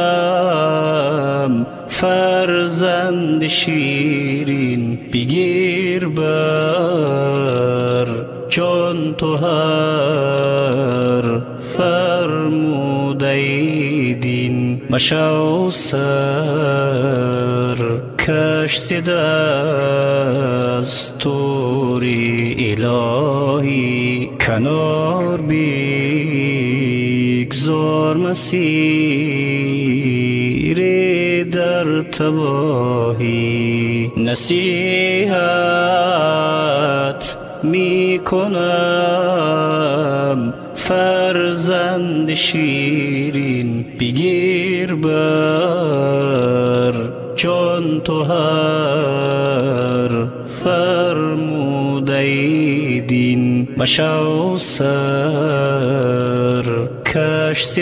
کنم فرزند شیرین بگیر بر جان تو هر فرموده دین مشو سر کش دستوری الهی کنار بگذار مسیر در تباهی نصیحت می کنم فرزند شیرین بگیر بر جان تو هر فرموده دین مشو سر کش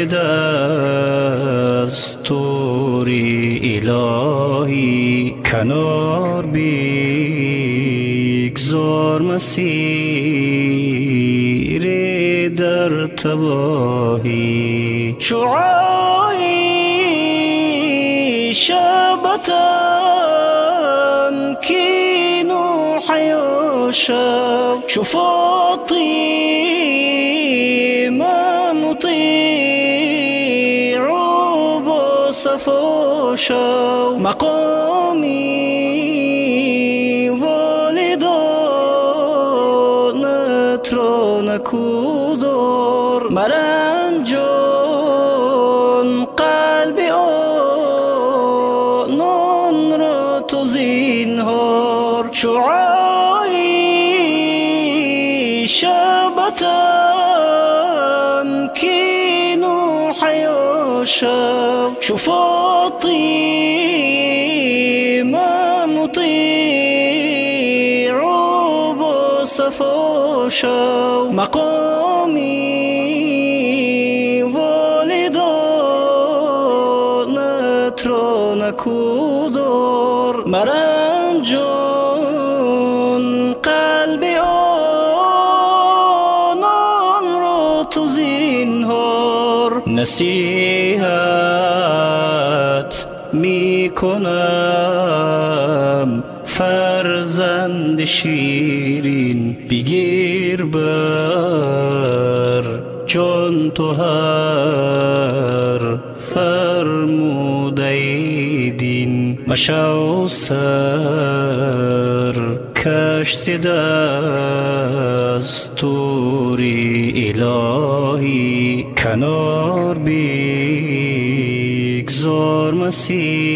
دستوری الهی کنار بگذار مسیر در تباهی شعاعی شبتم کی نوحی و شب چو فاطمه مطیع و با صف و شو مقامی والدانت را نکودار مرنجان قلب آنان را تو زینهار شعاعی شبتم کی نوحی و شب چو فاطمه مطیع و با صف و شو مقامی والدانت را نکودار مرنجان قلب آنان را تو زینهار نصیحت می کنم فرزند شیرین بگیر بر جان تو هر فرموده دین مشو سر کش دستوری الهی کنار بگذار مسیر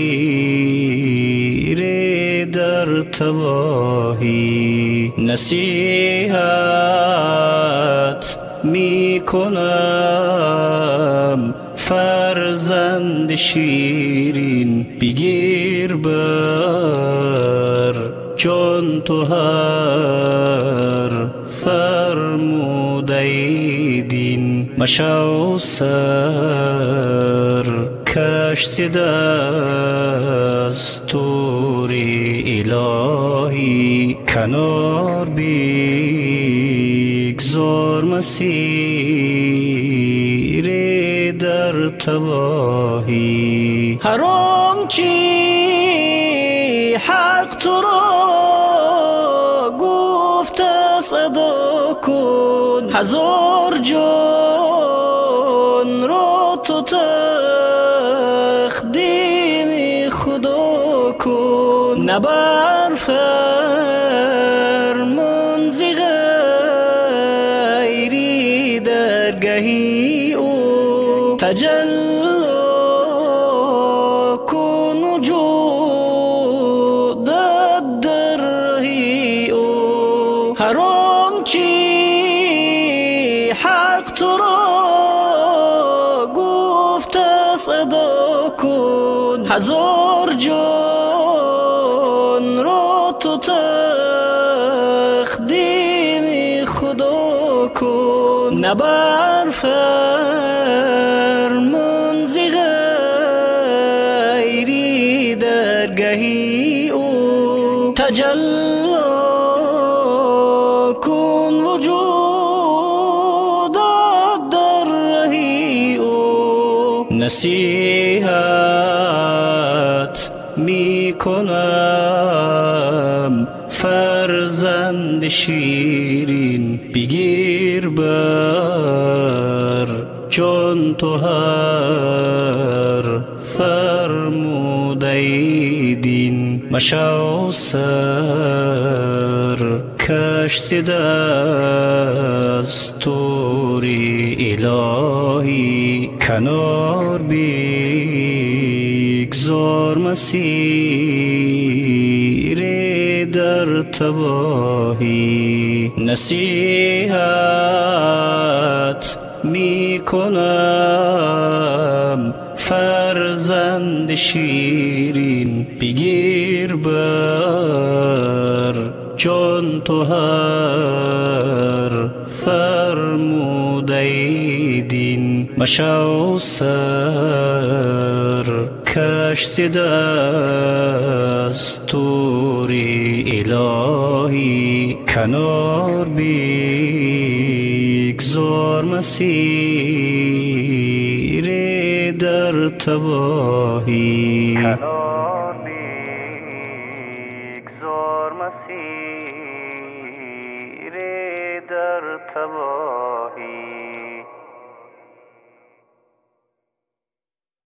در تباهی نصیحت می کنم فرزند شیرین بگیر بر جان تو هر فرموده دین مشو سر کش دستوری الهی کنار بگذار مسیر در تباهی هر آنچه حق تو را گفته صدا کن هزار جان را تو تقدیم خدا کن نبر فرمان ز غیری درگهی او تجلی کن وجودت در رهی او هر آنچه حق تو را گفته صدا کن هزار جان را تو تقدیم خدا کن نبر فرمان ز غیری درگهی او تجلی کن وجودت در رهی او نصیب نصیحت می کنم فرزند شیرین، بگیر بر جان تو هر فرموده دین، مشو سر کش دستور الهی، کنار بگذار مسیر در تباهی. نصیحت می کنم فرزند شیرین، بگیر بر جان تو هر فرموده دین، مشو سر کش دستور الهی، کنار بگذار مسیر در تباهی. کنار بگذار مسیر در تباهی.